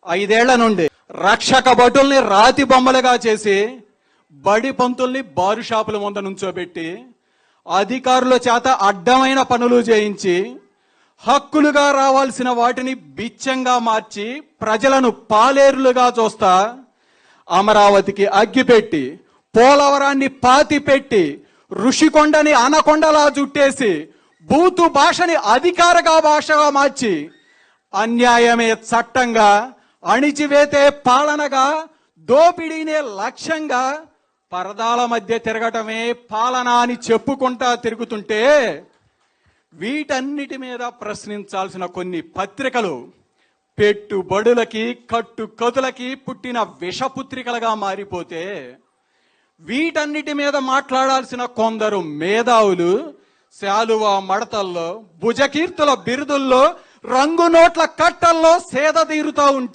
5 ఏళ్ల నుండి రక్షక భటుల్ని రాతి బొమ్మలుగా చేసి బడి పంతుల్ని బారు షాపుల ముందు నుంచోబెట్టి అధికారుల చేత అడ్డమైన పనులు చేయించి హక్కులుగా రావాల్సిన వాటిని బిచ్చంగా మార్చి ప్రజలను పాలేరులుగా చూస్తా అమరావతికి అగ్గిపెట్టి పోలవరాన్ని పాతిపెట్టి ఋషికొండని అనకొండలా చుట్టేసి బూతు భాషని అధికారగా భాషగా మార్చి అన్యాయమే చట్టంగా అణిచివేతే పాలనగా దోపిడీనే లక్ష్యంగా పరదాల మధ్య తిరగటమే పాలన అని చెప్పుకుంటా తిరుగుతుంటే వీటన్నిటి మీద ప్రశ్నించాల్సిన కొన్ని పత్రికలు పెట్టుబడులకి కట్టుకతులకి పుట్టిన విషపుత్రికలుగా మారిపోతే వీటన్నిటి మీద మాట్లాడాల్సిన కొందరు మేధావులు శాలువా మడతల్లో భుజకీర్తుల బిరుదుల్లో రంగు నోట్ల కట్టల్లో సేద తీరుతా ఉంటే